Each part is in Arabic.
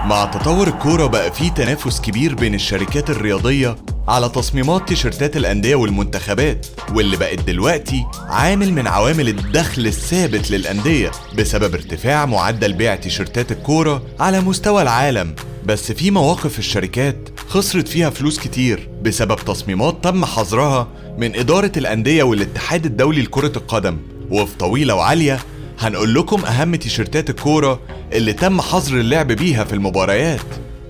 مع تطور الكورة بقى فيه تنافس كبير بين الشركات الرياضية على تصميمات تيشيرتات الأندية والمنتخبات، واللي بقت دلوقتي عامل من عوامل الدخل الثابت للأندية بسبب ارتفاع معدل بيع تيشيرتات الكورة على مستوى العالم. بس في مواقف الشركات خسرت فيها فلوس كتير بسبب تصميمات تم حظرها من إدارة الأندية والاتحاد الدولي لكرة القدم. وفي طويلة وعالية هنقول لكم أهم تيشيرتات الكورة اللي تم حظر اللعب بيها في المباريات.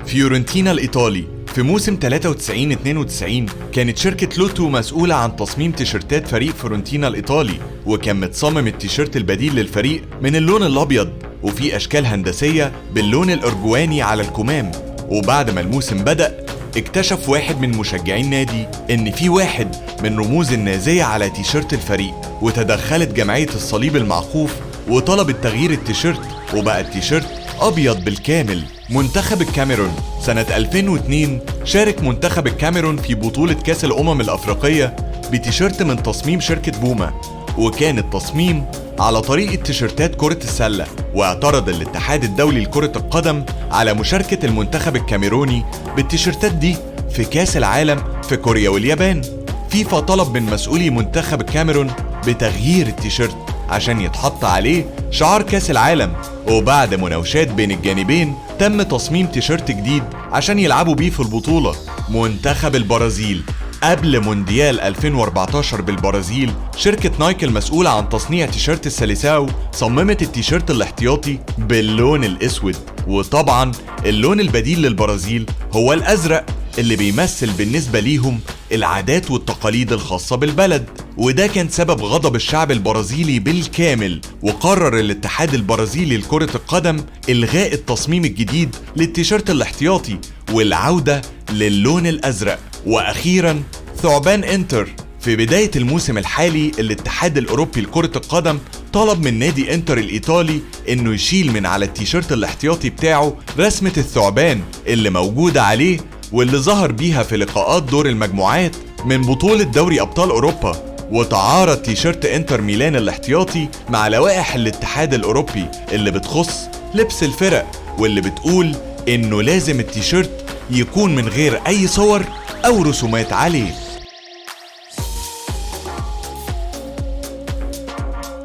فيورنتينا الإيطالي في موسم 93-92 كانت شركة لوتو مسؤولة عن تصميم تيشيرتات فريق فيورنتينا الإيطالي، وكان متصمم التيشيرت البديل للفريق من اللون الأبيض وفي أشكال هندسية باللون الأرجواني على الكمام. وبعد ما الموسم بدأ اكتشف واحد من مشجعين نادي إن في واحد من رموز النازية على تيشيرت الفريق، وتدخلت جمعية الصليب المعقوف وطلبت تغيير التيشيرت وبقى التيشيرت أبيض بالكامل. منتخب الكاميرون سنة 2002 شارك منتخب الكاميرون في بطولة كأس الأمم الأفريقية بتيشيرت من تصميم شركة بوما، وكان التصميم على طريقة تيشيرتات كرة السلة. واعترض الاتحاد الدولي لكرة القدم على مشاركة المنتخب الكاميروني بالتيشيرتات دي في كأس العالم في كوريا واليابان. فيفا طلب من مسؤولي منتخب الكاميرون بتغيير التيشيرت عشان يتحط عليه شعار كأس العالم، وبعد مناوشات بين الجانبين تم تصميم تيشيرت جديد عشان يلعبوا بيه في البطولة. منتخب البرازيل قبل مونديال 2014 بالبرازيل، شركة نايك المسؤولة عن تصنيع تيشيرت السيليساو صممت التيشيرت الاحتياطي باللون الأسود، وطبعا اللون البديل للبرازيل هو الأزرق اللي بيمثل بالنسبة ليهم العادات والتقاليد الخاصة بالبلد. وده كان سبب غضب الشعب البرازيلي بالكامل، وقرر الاتحاد البرازيلي لكرة القدم إلغاء التصميم الجديد للتيشيرت الاحتياطي والعودة للون الأزرق. وأخيرا ثعبان انتر في بداية الموسم الحالي الاتحاد الأوروبي لكرة القدم طلب من نادي انتر الإيطالي إنه يشيل من على التيشيرت الاحتياطي بتاعه رسمة الثعبان اللي موجودة عليه واللي ظهر بيها في لقاءات دور المجموعات من بطولة دوري أبطال أوروبا. وتعارض تيشيرت انتر ميلان الاحتياطي مع لوائح الاتحاد الأوروبي اللي بتخص لبس الفرق، واللي بتقول إنه لازم التيشيرت يكون من غير أي صور أو رسومات عليه.